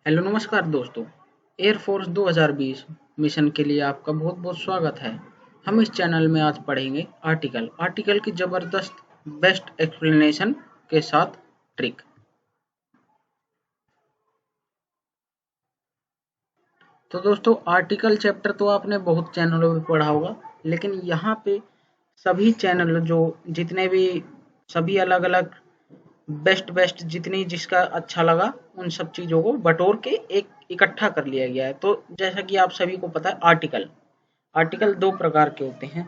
Hello नमस्कार दोस्तों। Air force 2020 mission के लिए आपका बहुत बहुत स्वागत है। हम इस चैनल में आज पढ़ेंगे आर्टिकल की जबरदस्त बेस्ट एक्सप्लेनेशन के साथ ट्रिक। तो दोस्तों आर्टिकल चैप्टर तो आपने बहुत चैनलों में पढ़ा होगा, लेकिन यहाँ पे सभी चैनल जो जितने भी सभी अलग अलग बेस्ट बेस्ट जितनी जिसका अच्छा लगा उन सब चीजों को बटोर के एक इकट्ठा कर लिया गया है। तो जैसा कि आप सभी को पता है, आर्टिकल दो प्रकार के होते हैं,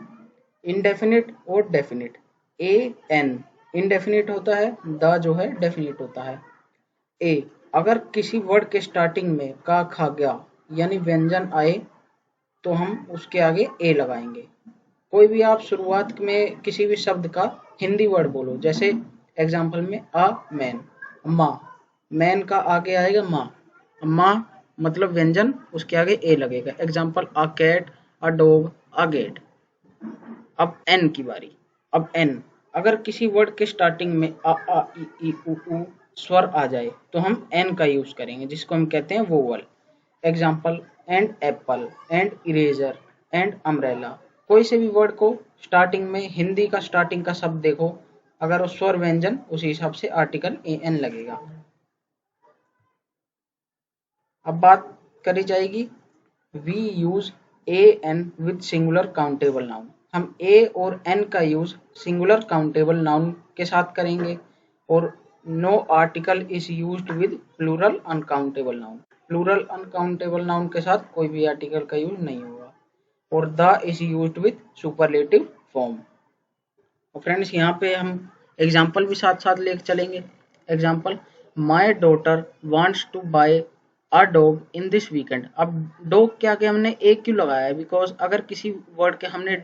इनडेफिनिट और डेफिनिट। ए एन इनडेफिनिट होता है, द जो है डेफिनिट होता है। ए अगर किसी वर्ड के स्टार्टिंग में का खा गया यानी व्यंजन आए तो हम उसके आगे ए लगाएंगे। कोई भी आप शुरुआत में किसी भी शब्द का हिंदी वर्ड बोलो, जैसे एग्जाम्पल में अ मैन, माँ, मैन का आगे आएगा माँ, माँ मतलब व्यंजन, उसके आगे ए लगेगा। Example a cat, a dog, a gate. अब एन की बारी। अब एन अगर किसी वर्ड के स्टार्टिंग में अ आ इ ई उ स्वर आ जाए तो हम एन का यूज करेंगे, जिसको हम कहते हैं vowel. Example and Apple, and eraser, and umbrella. कोई से भी वर्ड को स्टार्टिंग में हिंदी का स्टार्टिंग का शब्द देखो, अगर वो स्वर व्यंजन उसी हिसाब से आर्टिकल ए एन लगेगा। अब बात करी जाएगी we use a an with singular countable noun. हम ए और एन का यूज सिंगुलर काउंटेबल नाउन के साथ करेंगे, और no article is used with plural uncountable noun. Plural uncountable noun के साथ कोई भी आर्टिकल का यूज नहीं होगा। और the is used with superlative form. और फ्रेंड्स यहाँ पे हम एग्जाम्पल भी साथ साथ लेके चलेंगे। Example my daughter wants to buy a dog in this weekend. अब डॉग के आगे हमने एक क्यों लगाया है? बिकॉज अगर किसी वर्ड के हमने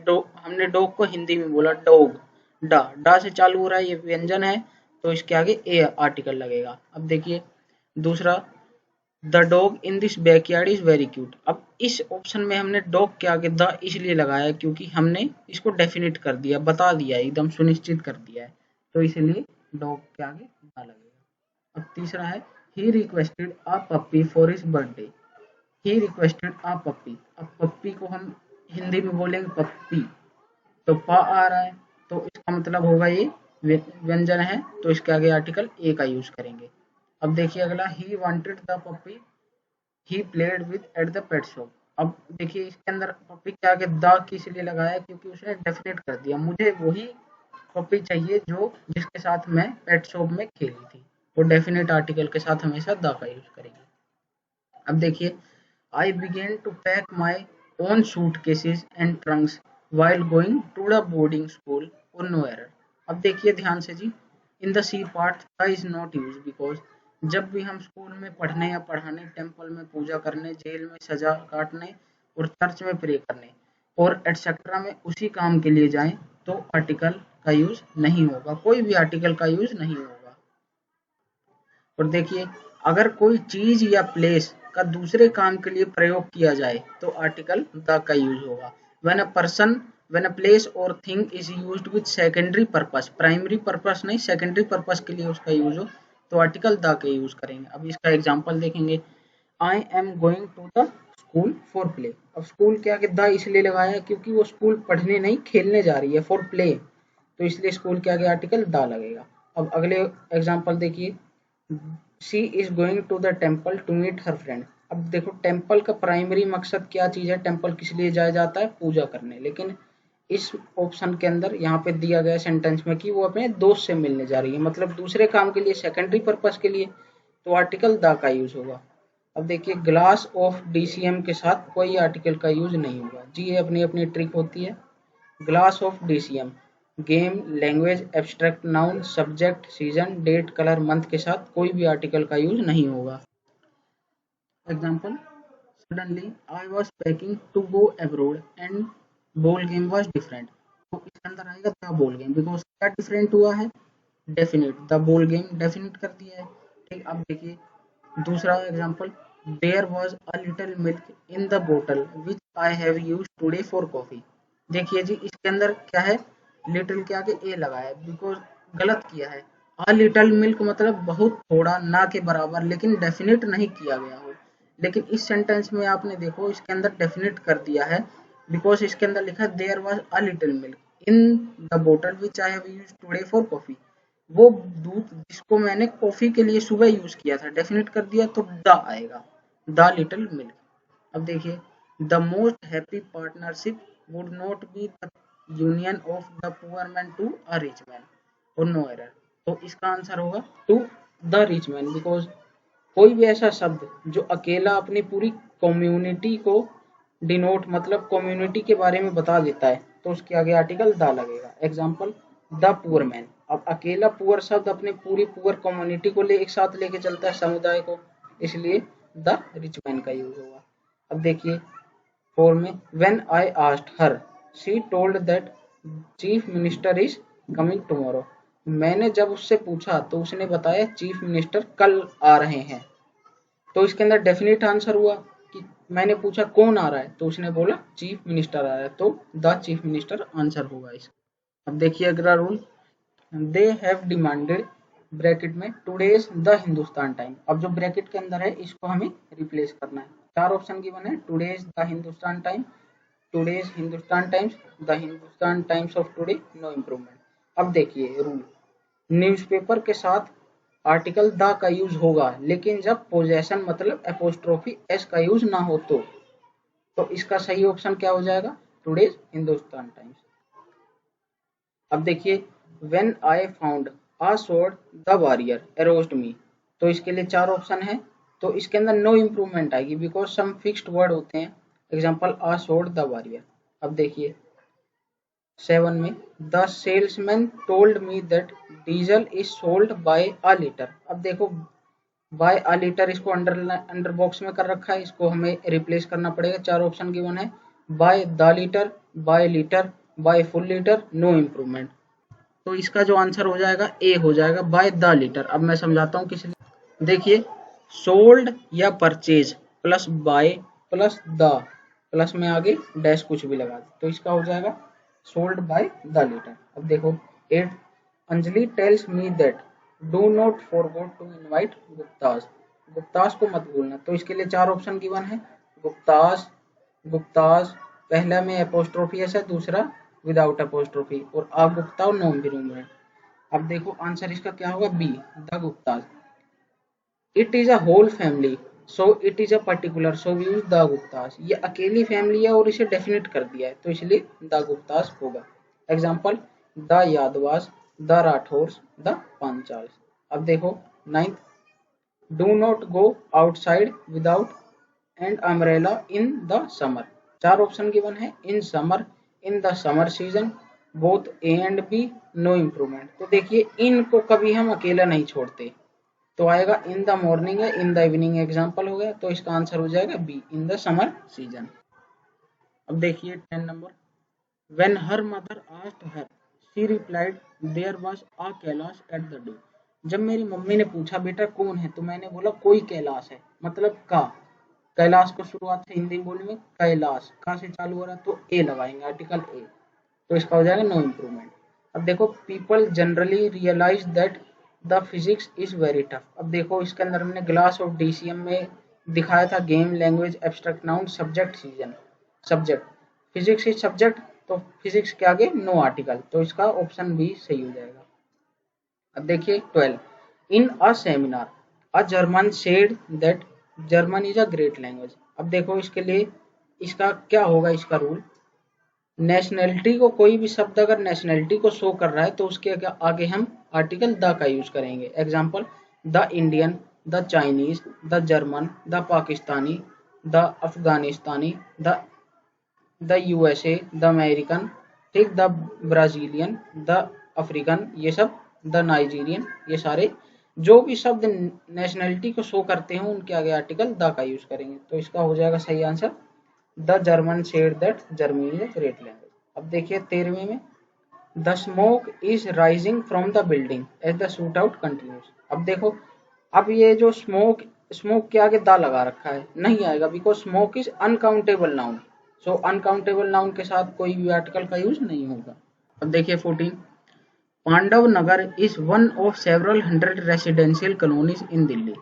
डॉग को हिंदी में बोला डॉग, डा से चालू हो रहा है, ये व्यंजन है, तो इसके आगे ए आर्टिकल लगेगा। अब देखिए दूसरा, the dog in this backyard is very cute. अब इस ऑप्शन में हमने डॉग के आगे द इसलिए लगाया क्योंकि हमने इसको डेफिनेट कर दिया, बता दिया, एकदम सुनिश्चित कर दिया है, तो इसलिए डॉग के आगे द लगेगा। अब तीसरा है he requested a puppy for his birthday. He requested a puppy. अब पप्पी को हम हिंदी में बोलेंगे पप्पी, तो प आ रहा है, तो इसका मतलब होगा ये व्यंजन है, तो इसके आगे आर्टिकल ए का यूज करेंगे। अब देखिए अगला, he wanted the puppy he played with at the pet shop. अब देखिए इसके अंदर पप्पी के आगे द किस लिए लगाया? क्योंकि उसने डेफिनेट कर दिया, मुझे वही पप्पी चाहिए जो जिसके साथ मैं पेट शॉप में खेली थी। वो डेफिनेट आर्टिकल के साथ हमेशा द का यूज करेंगे। अब देखिए I begin to pack my own suitcases and trunks while going to the boarding school on no error। अब देखिए ध्यान से जी, in the C part the is not use because जब भी हम स्कूल में पढ़ने या पढ़ाने, टेम्पल में पूजा करने, जेल में सजा काटने और चर्च में प्रे करने और एटसेट्रा में उसी काम के लिए जाएं तो आर्टिकल का यूज नहीं होगा, कोई भी आर्टिकल का यूज नहीं होगा। और देखिए अगर कोई चीज या प्लेस का दूसरे काम के लिए प्रयोग किया जाए तो आर्टिकल द का यूज होगा। When a person, when a place और thing is used with secondary purpose, primary purpose नहीं, सेकेंडरी पर्पस के लिए उसका यूज हो तो आर्टिकल द के यूज करेंगे। अब इसका एग्जांपल देखेंगे, I am going to the school for play. अब स्कूल के आगे द इसलिए लगाया क्योंकि वो स्कूल पढ़ने नहीं खेलने जा रही है, फॉर प्ले, तो इसलिए स्कूल के आगे आर्टिकल द लगेगा। अब अगले एग्जांपल देखिए, she is going to the temple to meet her friend. अब देखो टेम्पल का प्राइमरी मकसद क्या चीज है? टेम्पल किस लिए जाया जाता है? पूजा करने। लेकिन इस ऑप्शन के अंदर यहाँ पे दिया गया सेंटेंस में कि वो अपने दोस्त से मिलने जा रही है, मतलब दूसरे काम के लिए, सेकेंडरी पर्पस के लिए, तो आर्टिकल द का यूज होगा। अब देखिए ग्लास ऑफ डीसीएम के साथ कोई आर्टिकल का यूज नहीं होगा जी, ये अपनी अपनी ट्रिक होती है। Glass of DCM, game, language, abstract noun, subject, season, date, colour, month के साथ कोई भी आर्टिकल का यूज नहीं होगा। Example, suddenly I was packing to go abroad and ball game was different. तो इसके अंदर आएगा द बॉल गेम, बिकॉज क्या डिफरेंट हुआ है? Definite, the ball game definite कर दिया है। ठीक, अब देखिए दूसरा example, there was a little milk in the बोतल which I have used today for coffee. देखिए जी इसके अंदर क्या है? लिटिल के आगे ए लगाया है, बिकॉज गलत किया है। अ लिटल मिल्क मतलब बहुत थोड़ा, ना के बराबर, लेकिन डेफिनेट नहीं किया गया हो। लेकिन इस सेंटेंस में आपने देखो इसके अंदर डेफिनेट कर दिया है, बिकॉज इसके अंदर लिखा है there was a little milk in the बोतल which I have used today for coffee. वो दूध जिसको मैंने कॉफी के लिए सुबह यूज किया था, डेफिनेट कर दिया तो द आएगा, द लिटिल मिल्क। अब देखिए, the most happy partnership would not be the union of the poor man to a rich man or no error. तो इसका आंसर होगा to the rich man, because कोई भी ऐसा शब्द जो अकेला अपनी पूरी कम्युनिटी को डिनोट मतलब कम्युनिटी के बारे में बता देता है तो उसके आगे आर्टिकल द लगेगा। एग्जाम्पल द पुअर मैन, अब अकेला पुअर शब्द अपने पूरी पुअर कम्युनिटी को ले एक साथ लेके चलता है, समुदाय को, इसलिए द रिच मैन का यूज होगा। अब देखिए 4 में when I asked her she told that chief minister is coming tomorrow. मैंने जब उससे पूछा तो उसने बताया चीफ मिनिस्टर कल आ रहे हैं। तो इसके अंदर डेफिनेट आंसर हुआ कि मैंने पूछा कौन आ रहा है तो उसने बोला चीफ मिनिस्टर आ रहा है, तो द चीफ मिनिस्टर आंसर होगा इसका। अब देखिए अगला rule, they have demanded bracket में टुडेज द हिंदुस्तान टाइम। अब जो ब्रैकेट के अंदर है इसको हमें रिप्लेस करना है। चार ऑप्शन गिवन है, today's the Hindustan time, today's Hindustan times, the Hindustan times of today, no improvement. अब देखिए रूल, न्यूज़पेपर के साथ आर्टिकल द का यूज होगा, लेकिन जब पोजेशन मतलब एपोस्ट्रोफी एस का यूज ना हो तो इसका सही ऑप्शन क्या हो जाएगा, टुडेज हिंदुस्तान टाइम्स। अब देखिए when I found a sword the warrior aroused me, तो इसके लिए चार ऑप्शन है, तो इसके अंदर नो इम्प्रूवमेंट आएगी बिकॉज सम फिक्स्ड वर्ड होते हैं। Example a sword the warrior. अब देखिए 7 में the salesman told me that diesel is sold by a litre. अब देखो बाय अ लीटर इसको अंडर बॉक्स में कर रखा है, इसको हमें रिप्लेस करना पड़ेगा। चार ऑप्शन गिवन है, by the litre, by full litre, no improvement. तो इसका जो आंसर हो जाएगा ए हो जाएगा, बाय द लीटर। अब मैं समझाता हूँ किस लिए। देखिए सोल्ड या purchase plus by plus the plus में आगे डैश कुछ भी लगा दे तो इसका हो जाएगा सोल्ड बाय द लीटर। अब देखो 8, Anjali tells me that do not forget to invite Guptas. Guptas को मत भूलना, तो इसके लिए चार ऑप्शन गिवन है, गुप्तास, गुप्तास, पहला में एपोस्ट्रोफी है, दूसरा विदाउट एपोस्ट्रोफी, और आ गुप्ता और नो इम्प्रूवमेंट। अब देखो आंसर इसका क्या होगा, B the Guptas. It is a whole family so it is a particular so we use the Guptas. ये अकेली फैमिली है और इसे डेफिनेट कर दिया है तो इसलिए द गुप्तास होगा। Example the Yadavas, the Rathores, the Panchals. अब देखो 9, do not go outside without and umbrella in the summer. चार ऑप्शन गिवन है, in summer, in the summer season, both A and B, no improvement. तो देखिए इन को कभी हम अकेला नहीं छोड़ते, तो आएगा इन द मॉर्निंग है, इन द इवनिंग एग्जाम्पल हो गया, तो इसका आंसर हो जाएगा B in the summer season. अब देखिए 10 number, when her mother asked her she replied there was a Kailash at the door. जब मेरी मम्मी ने पूछा बेटा कौन है तो मैंने बोला कोई कैलाश है, मतलब का। कैलाश को शुरुआत से हिंदी बोली में कैलाश का से चालू हो रहा है तो ए लगाएंगे, आर्टिकल ए, तो इसका हो जाएगा नो इम्प्रूवमेंट। अब देखो people generally realise that the physics is very tough. अब देखो इसके अंदर हमने ग्लास ऑफ डीसीएम में दिखाया था game language abstract noun subject season, subject physics is subject, तो फिजिक्स के आगे नो आर्टिकल, तो इसका ऑप्शन बी सही हो जाएगा। अब देखिए 12, in a seminar a German said that German is a great language. अब देखो इसके लिए इसका क्या होगा, इसका रूल, नेशनैलिटी को कोई भी शब्द अगर नेशनैलिटी को शो कर रहा है तो उसके आगे हम आर्टिकल द का यूज करेंगे। Example the Indian, the Chinese, the German, the Pakistani, the Afghanistani, the USA, the American, ठीक, द ब्राजीलियन, द अफ्रीकन, ये सब, द नाइजीरियन, ये सारे जो भी शब्द नेशनैलिटी को शो करते हैं उनके आगे आर्टिकल द का यूज करेंगे, तो इसका हो जाएगा सही answer the German said that Germany is a great language. अब देखिए 13वें में, the smoke is rising from the building as the shoot out continues. अब देखो अब ये जो स्मोक, स्मोक के आगे द लगा रखा है, नहीं आएगा because smoke is uncountable noun, so uncountable noun के साथ कोई भी आर्टिकल का यूज नहीं होगा। अब देखिए 14, Pandav Nagar is one of several 100 residential colonies in Delhi.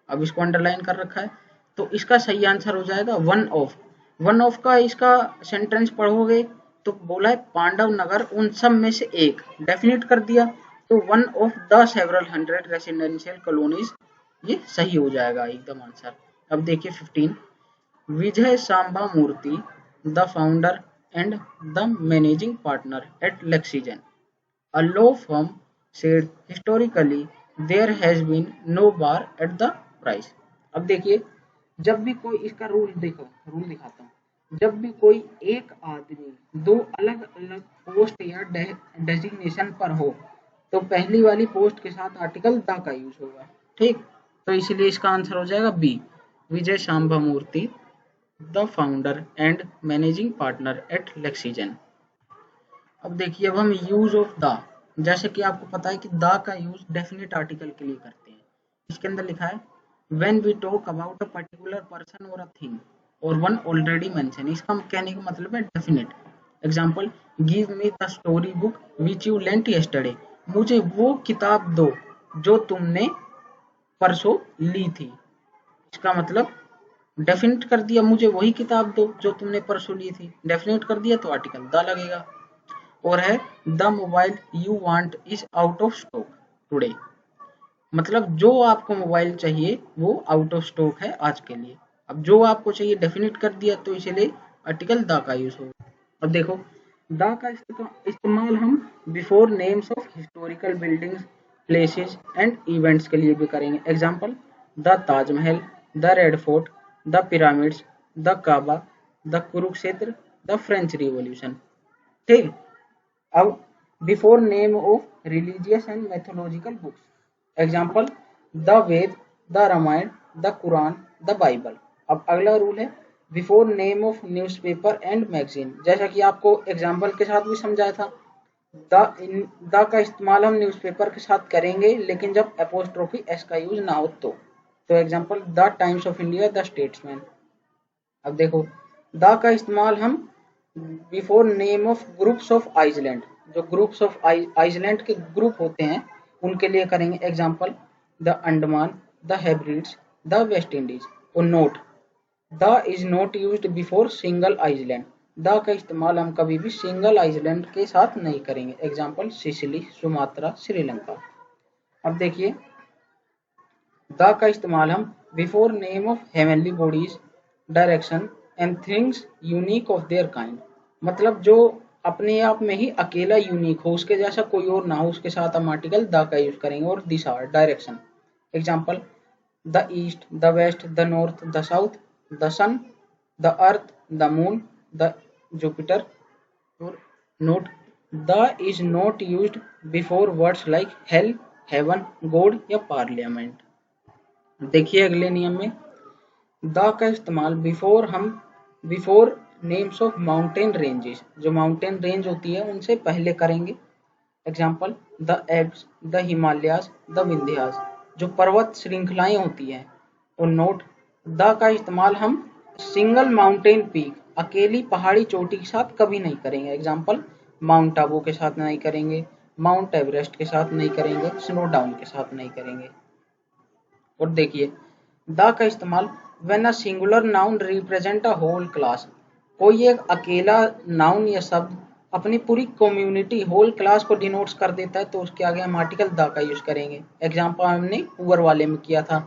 अब इसको अंडरलाइन कर रखा है, तो इसका सही आंसर हो जाएगा वन ऑफ। वन ऑफ का इसका सेंटेंस पढ़ोगे तो बोला है पांडव नगर उन सब में से एक, डेफिनेट कर दिया, तो one of the several 100 residential colonies, ये सही हो जाएगा एकदम आंसर। अब देखिए 15, Vijay Samba Murthy the founder and the managing partner at Lexicon, a law firm, said historically there has been no bar at the price। अब देखिए, जब भी कोई इसका रूल दिखाता हूँ, जब भी कोई एक आदमी दो अलग अलग पोस्ट या डेजिग्नेशन पर हो तो पहली वाली पोस्ट के साथ आर्टिकल द का यूज होगा, ठीक। तो इसलिए इसका आंसर हो जाएगा B, Vijay Shambha Murthy the founder and managing partner at Lexicon. अब देखिए, अब हम यूज ऑफ द, जैसे कि आपको पता है कि द का यूज डेफिनेट आर्टिकल के लिए करते हैं। इसके अंदर लिखा है when we talk about a particular person or a thing or one already mention, इसका कहने का मतलब है definite. Example, give me the story book which you lent yesterday, मुझे वो किताब दो जो तुमने परसों ली थी। इसका मतलब डेफिनेट कर दिया, मुझे वही किताब दो जो तुमने परसों ली थी, डेफिनेट कर दिया तो आर्टिकल द लगेगा। और है the mobile you want is out of stock today, मतलब जो आपको मोबाइल चाहिए वो आउट ऑफ स्टॉक है आज के लिए। अब जो आपको चाहिए डेफिनेट कर दिया तो इसलिए आर्टिकल द का यूज होगा। अब देखो, द का इस्तेमाल हम before names of historical buildings, places and events के लिए भी करेंगे। Example, the Taj Mahal, the red fort, the pyramids, the Kaaba, the Kurukshetra, the French revolution, ठीक। अब before name of religious and mythological books, example the Veda, the Ramayana, the Quran, the Bible. अब अगला rule है before name of newspaper and magazine, जैसा कि आपको example के साथ भी समझाया था। द का इस्तेमाल हम न्यूज़पेपर के साथ करेंगे लेकिन जब एपोस्ट्रोफी एस का यूज ना हो तो example the Times of India, the Statesman. अब देखो, द का इस्तेमाल हम before name of groups of island, जो ग्रुप्स ऑफ आइसलैंड के ग्रुप होते हैं उनके लिए करेंगे। Example the Andaman, the Hebrides, the West Indies. और note, the is not used before single island, the का इस्तेमाल हम कभी भी सिंगल आइसलैंड के साथ नहीं करेंगे। Example Sicily, Sumatra, Sri Lanka. अब देखिए, द का इस्तेमाल हम before name of heavenly bodies, direction and things unique of their kind, मतलब जो अपने आप में ही अकेला यूनिक हो, उसके जैसा कोई और ना हो, उसके साथ हम आर्टिकल द का यूज करेंगे। और दिशा, direction. Example the east, the west, the north, the south, the sun, the earth, the moon, the Jupiter. और note, the is not used before words like hell, heaven, God या parliament. देखिए अगले नियम में, the का इस्तेमाल before names of mountain ranges, जो mountain range होती है उनसे पहले करेंगे। Example the Alps, the Himalayas, the Vindhyas, जो पर्वत श्रृंखलाएं होती हैं। और नोट, द का इस्तेमाल हम सिंगल माउंटेन पीक, अकेली पहाड़ी चोटी के साथ कभी नहीं करेंगे। एग्जाम्पल माउंट आबू के साथ नहीं करेंगे, माउंट एवरेस्ट के साथ नहीं करेंगे, स्नो डाउन के साथ नहीं करेंगे। और देखिए, द का इस्तेमाल when a singular noun represent a whole class, कोई एक अकेला नाउन या शब्द अपनी पूरी कम्युनिटी, होल क्लास को डिनोट्स कर देता है तो उसके आगे हम आर्टिकल द का यूज करेंगे। एग्जाम्पल हमने पुअर वाले में किया था,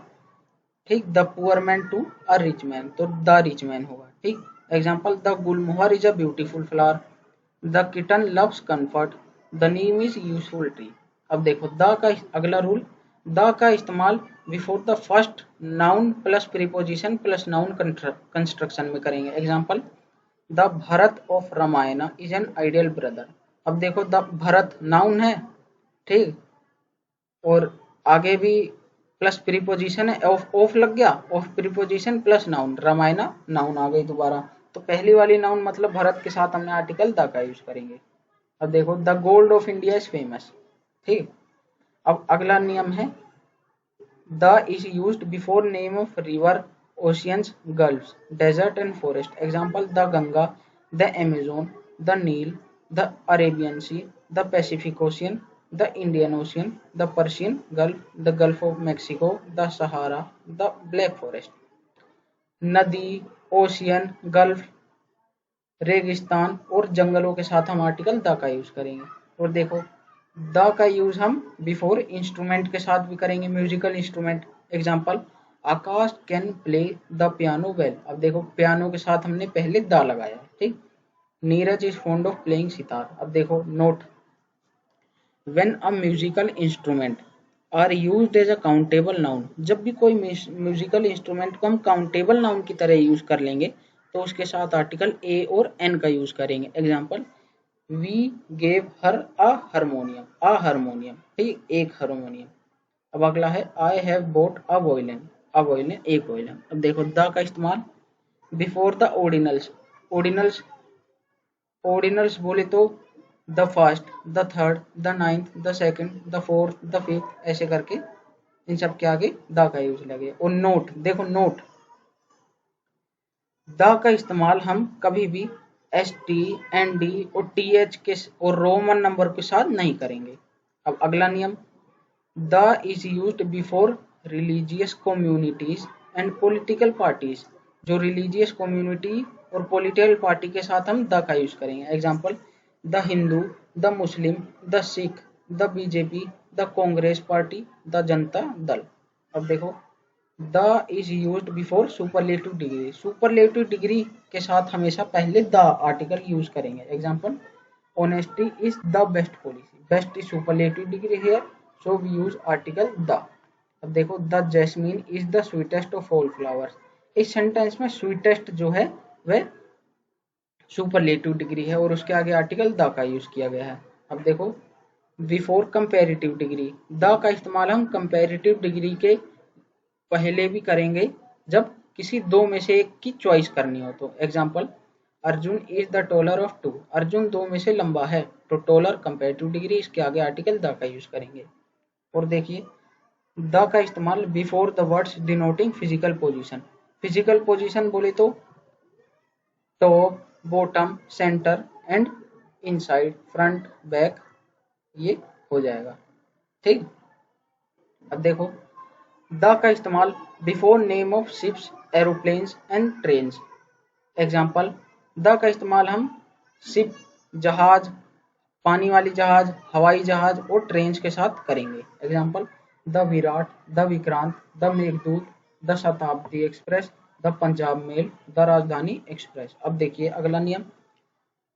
ठीक। The poor man to a rich man, तो द रिच मैन होगा, ठीक। Example the gulmohar is a beautiful flower, the kitten loves comfort, the Neem is useful tree. अब देखो, द का अगला रूल, द का इस्तेमाल before the first noun plus preposition plus noun construction में करेंगे। Example the Bharat of Ramayana is an ideal brother. अब देखो, द भरत नाउन है, ठीक, और आगे भी प्लस प्रीपोजिशन है, ऑफ लग गया, of preposition plus noun, Ramayan noun आ गई दोबारा, तो पहली वाली नाउन मतलब भरत के साथ हमने आर्टिकल द का यूज करेंगे। अब देखो, the gold of India is famous, ठीक। अब अगला नियम है the is used before name of river, oceans, gulfs, desert and forest. Example the Ganga, the Amazon, the Nile, the Arabian sea, the Pacific ocean, the Indian ocean, the Persian gulf, the gulf of Mexico, the Sahara, the black forest. नदी, ocean, gulf, रेगिस्तान और जंगलों के साथ हम article the का use करेंगे। और देखो द का यूज हम बिफोर इंस्ट्रूमेंट के साथ भी करेंगे, musical instrument. Example, Akash can play the piano well. अब देखो पियानो के साथ हमने पहले द लगाया है, ठीक। Neeraj is fond of playing sitar. अब देखो note, when a musical instrument are used as a countable noun, जब भी कोई म्यूजिकल इंस्ट्रूमेंट को हम काउंटेबल नाउन की तरह यूज कर लेंगे तो उसके साथ आर्टिकल ए और एन का यूज करेंगे। Example, we gave her a harmonium, a harmonium, ठीक, एक हारमोनियम। अब अगला है आई हैव बोट अ वोयलिन, अ वोयलिन, एक वोयलिन। अब देखो द का इस्तेमाल before the ordinals, ordinals, ordinals बोले तो the first, the third, the ninth, the second, the fourth, the fifth, ऐसे करके इन सब के आगे द का यूज लगे। और नोट, देखो नोट, द का इस्तेमाल हम कभी भी एस टी, एन डी और टी एच के और रोमन नंबर के साथ नहीं करेंगे। अब अगला नियम, the is used before religious communities and political parties, जो रिलीजियस कम्युनिटी और पॉलिटिकल पार्टी के साथ हम द का यूज करेंगे। Example, the Hindu, the Muslim, the Sikh, the BJP, the Congress party, the Janata Dal. अब देखो the is used before superlative degree, superlative degree के साथ हमेशा पहले द आर्टिकल यूज करेंगे। Example, honesty is the best policy, best is superlative degree here, so we use article the. अब देखो the jasmine is the sweetest of all flowers, इस sentence में sweetest जो है वह सुपरलेटिव डिग्री है और उसके आगे आर्टिकल द का यूज किया गया है। अब देखो बिफोर कंपैरेटिव डिग्री, द का इस्तेमाल हम कंपैरेटिव डिग्री के पहले भी करेंगे जब किसी दो में से एक की चॉइस करनी हो तो। Example, Arjun is the taller of two, Arjun दो में से लंबा है, तो टॉलर कंपैरेटिव डिग्री, इसके आगे आर्टिकल द का यूज करेंगे। और देखिए द का इस्तेमाल before the words denoting physical position, physical position बोले तो top, bottom, centre and inside, front, back, ये हो जाएगा, ठीक। अब देखो द का इस्तेमाल before name of ships, aeroplanes and trains. Example, the का इस्तेमाल हम शिप, जहाज, पानी वाली जहाज, हवाई जहाज और ट्रेन के साथ करेंगे। Example, the Virat, the Vikrant, the Meghdoot, the Shatabdi express, the Punjab mail, the Rajdhani express. अब देखिए अगला नियम,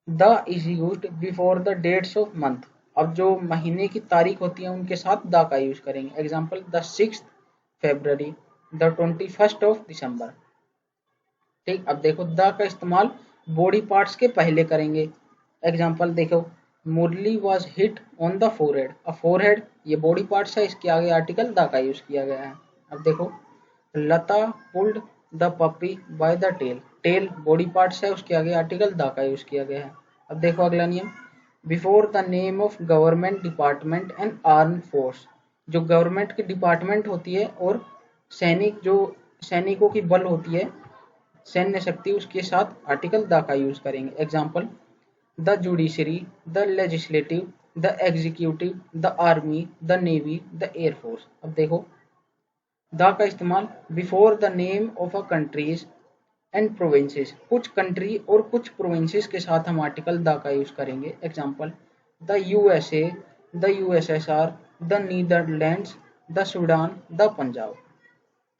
the is used before the dates of month, अब जो महीने की तारीख होती है उनके साथ द का यूज करेंगे। Example, the 6th February, the 21st of December, ठीक। अब देखो द का इस्तेमाल बॉडी पार्ट्स के पहले करेंगे। एग्जाम्पल देखो, Murli was hit on the forehead, अब फोरहेड ये बॉडी पार्ट्स है, इसके आगे आर्टिकल द का यूज किया गया है। अब देखो Lata pulled the puppy by the tail, tail body parts है, उसके आगे आर्टिकल द का यूज किया गया है। अब देखो अगला नियम, before the name of government department and arm force, जो गवर्नमेंट की डिपार्टमेंट होती है और सैनिक, जो सैनिकों की बल होती है, सैन्य शक्ति, उसके साथ आर्टिकल द का यूज करेंगे। Example, the judiciary, the legislative, the executive, the army, the navy, the air force. अब देखो द का इस्तेमाल before the name of a countries and provinces, कुछ कंट्री और कुछ प्रोविंसेस के साथ हम आर्टिकल द का यूज करेंगे। Example, the USA, the USSR, the Netherlands, the Sudan, the Punjab.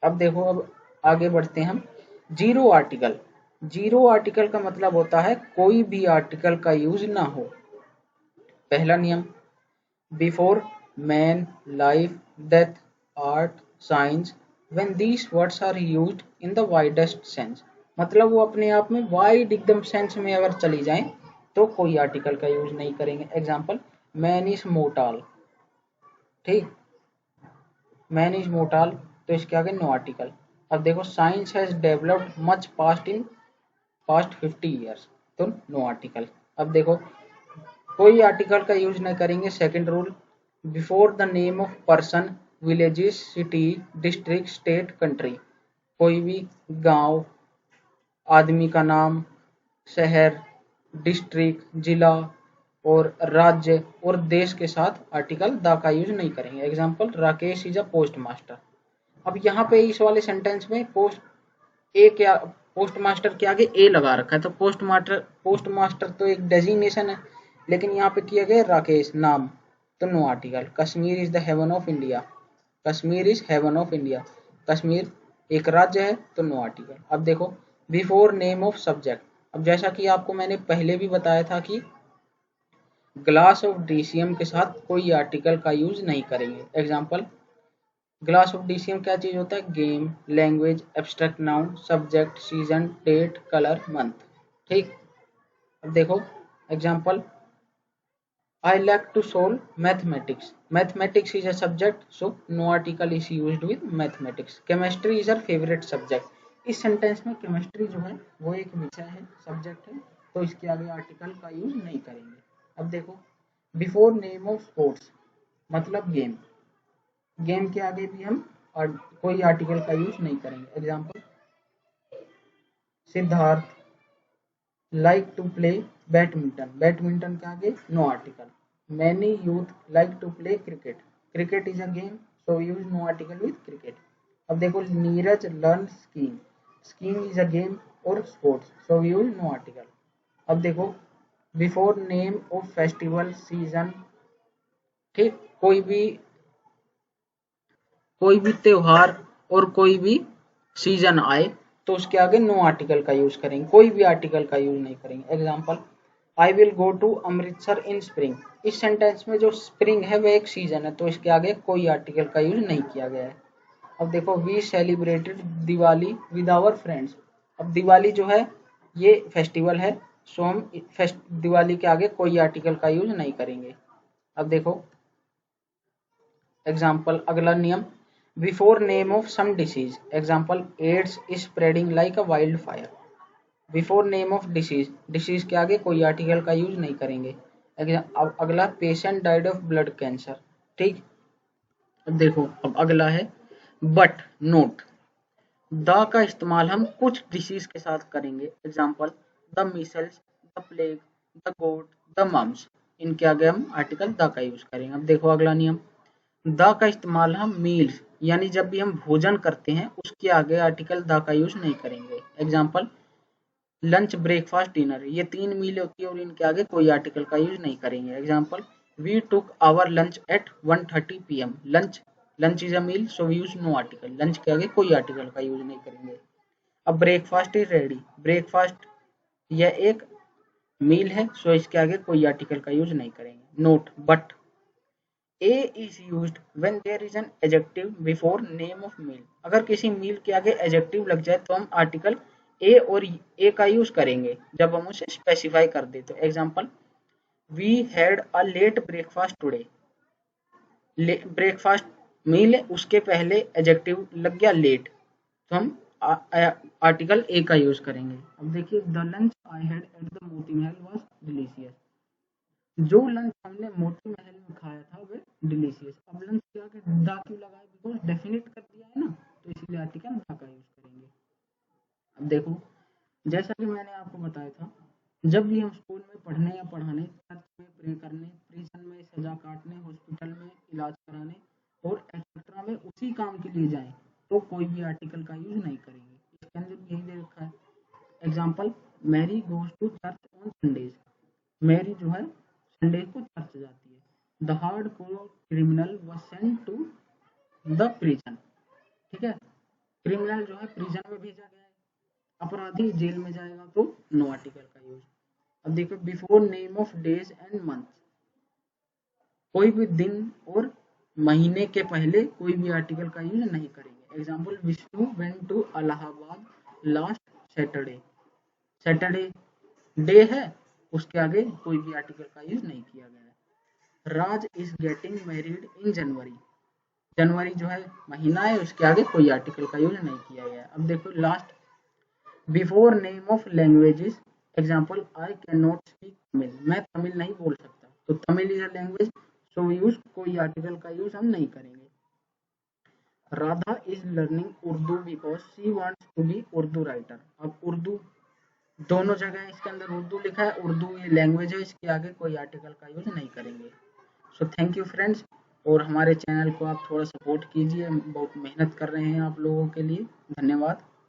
अब देखो अब आगे बढ़ते हैं हम। जीरो आर्टिकल, जीरो आर्टिकल का मतलब होता है कोई भी आर्टिकल का यूज ना हो। पहला नियम, before man, life, death, art, science, when these words are used in the widest sense, मतलब वो अपने आप में वाइड एकदम सेंस में अगर चली जाएं तो कोई आर्टिकल का यूज नहीं करेंगे। एग्जाम्पल, मैन इज मोर्टल, ठीक, मैन इज मोर्टल, तो इसके आगे नो आर्टिकल। अब देखो science has developed much past in past 50 years, तो नो आर्टिकल। अब देखो कोई आर्टिकल का यूज नहीं करेंगे। Second rule, before the name of person, villages, city, district, state, country, कोई भी गांव, आदमी का नाम, शहर, डिस्ट्रिक्ट, जिला, और राज्य और देश के साथ आर्टिकल द का यूज नहीं करेंगे। Example, Rakesh is a post master. अब यहाँ पे इस वाले सेंटेंस में पोस्ट मास्टर के आगे ए लगा रखा है, तो पोस्ट मास्टर तो एक डेजिग्नेशन है, लेकिन यहाँ पे किया गया राकेश नाम, तो no article. Kashmir is the heaven of India, Kashmir is heaven of India, Kashmir एक राज्य है, तो नो आर्टिकल। अब देखो, बिफोर नेम ऑफ सब्जेक्ट। अब जैसा कि आपको मैंने पहले भी बताया था कि ग्लास ऑफ डीसीएम के साथ कोई आर्टिकल का यूज नहीं करेंगे। एग्जाम्पल, ग्लास ऑफ डीसीएम क्या चीज होता है? Game, language, abstract noun, subject, season, date, colour, month. ठीक। अब देखो example, I like to solve mathematics. Mathematics is a subject, so no article is used with mathematics. Chemistry is our favorite subject. इस sentence में chemistry जो है वो एक विषय है, सब्जेक्ट है, तो इसके आगे आर्टिकल का यूज नहीं करेंगे। अब देखो, बिफोर नेम ऑफ स्पोर्ट्स मतलब गेम, गेम के आगे भी हम कोई आर्टिकल का यूज नहीं करेंगे। Example, Siddharth like to play badminton, badminton के आगे no article. Many youth like to play cricket, cricket is a game, so use no article with cricket. अब देखो, Neeraj learn skiing, skiing is a game और sports, so use no article. अब देखो, before name of festival, season, ठीक, कोई भी त्योहार और कोई भी सीजन आए तो उसके आगे नो आर्टिकल का यूज करेंगे, कोई भी आर्टिकल का यूज नहीं करेंगे। Example, I will go to Amritsar in spring. इस सेंटेंस में जो स्प्रिंग है वह एक सीजन है, तो इसके आगे कोई आर्टिकल का यूज नहीं किया गया है। अब देखो, we celebrated Diwali with our friends. अब दिवाली जो है ये फेस्टिवल है, सो हम दिवाली के आगे कोई आर्टिकल का यूज नहीं करेंगे। अब देखो एग्जाम्पल, अगला नियम, before name of some disease. Example, AIDS is spreading like a wild fire. Before name of disease, disease के आगे कोई आर्टिकल का यूज नहीं करेंगे। अब अगला, patient died of blood cancer. ठीक। अब देखो, अब अगला है बट नोट, द का इस्तेमाल हम कुछ डिसीज के साथ करेंगे। Example, the measles, the plague, the gout, the mumps, इनके आगे हम आर्टिकल द का यूज करेंगे। अब देखो अगला नियम, द का इस्तेमाल हम मील्स यानी जब भी हम भोजन करते हैं उसके आगे आर्टिकल द का यूज नहीं करेंगे। एग्जाम्पल, लंच, ब्रेकफास्ट, डिनर, ये 3 मील होती है और इनके आगे कोई आर्टिकल का यूज नहीं करेंगे। Example, we took our lunch at 1:30 PM। Lunch is a meal, so we use no article, lunch के आगे कोई आर्टिकल का यूज नहीं करेंगे। अब ब्रेकफास्ट इज रेडी, ब्रेकफास्ट यह एक मील है, सो इसके आगे कोई आर्टिकल का यूज नहीं करेंगे। Note, but A is used when there is an adjective before name of meal। अगर किसी मील के आगे एडजेक्टिव लग जाए तो हम आर्टिकल ए और ए का यूज करेंगे जब हम उसे स्पेसिफाई कर दे तो। Example, we had a late breakfast today. Breakfast meal है, उसके पहले एडजेक्टिव लग गया लेट, तो हम आर्टिकल ए का यूज करेंगे। अब देखिए, the lunch I had at the Moti Mahal was delicious. जो लंच हमने मोती महल में खाया था वह डिलीशियस। अब लंच के आगे दा क्यों लगाए? बिकॉज डेफिनेट कर दिया है ना, तो इसलिए आर्टिकल दा का यूज करेंगे। अब देखो, जैसा कि मैंने आपको बताया था, जब भी हम स्कूल में पढ़ने या पढ़ाने, चर्च में प्रे करने, प्रिजन में सजा काटने, हॉस्पिटल में इलाज कराने और एक्सेट्रा में उसी काम के लिए जाएं तो कोई भी आर्टिकल का यूज नहीं करेंगे। इसके अंदर यही दे रखा है। Example, Mary goes to church on Sundays. Mary जो है संडे को चर्च जाती है। The hard core criminal was sent to the prison. ठीक है, क्रिमिनल जो है प्रिजन में भेजा गया है, अपराधी जेल में जाएगा, तो नो आर्टिकल का यूज। अब देखो, before name of days and month, कोई भी दिन और महीने के पहले कोई भी आर्टिकल का यूज नहीं करेंगे। Example, Vishnu went to Allahabad last Saturday. Saturday day है, उसके आगे कोई भी आर्टिकल का यूज नहीं किया गया है। राज इज गेटिंग मैरिड इन जनवरी। जनवरी जो है महीना है, उसके आगे कोई आर्टिकल का यूज नहीं किया गया है। अब देखो last, before name of languages. Example, I can not speak Tamil, मैं तमिल नहीं बोल सकता, तो Tamil is a language, so use कोई आर्टिकल का यूज हम नहीं करेंगे। Radha is learning Urdu because she wants to be Urdu writer. अब उर्दू दोनों जगह इसके अंदर उर्दू लिखा है, उर्दू ये लैंग्वेज है, इसके आगे कोई आर्टिकल का यूज नहीं करेंगे। सो थैंक यू फ्रेंड्स, और हमारे चैनल को आप थोड़ा सपोर्ट कीजिए, बहुत मेहनत कर रहे हैं आप लोगों के लिए। धन्यवाद।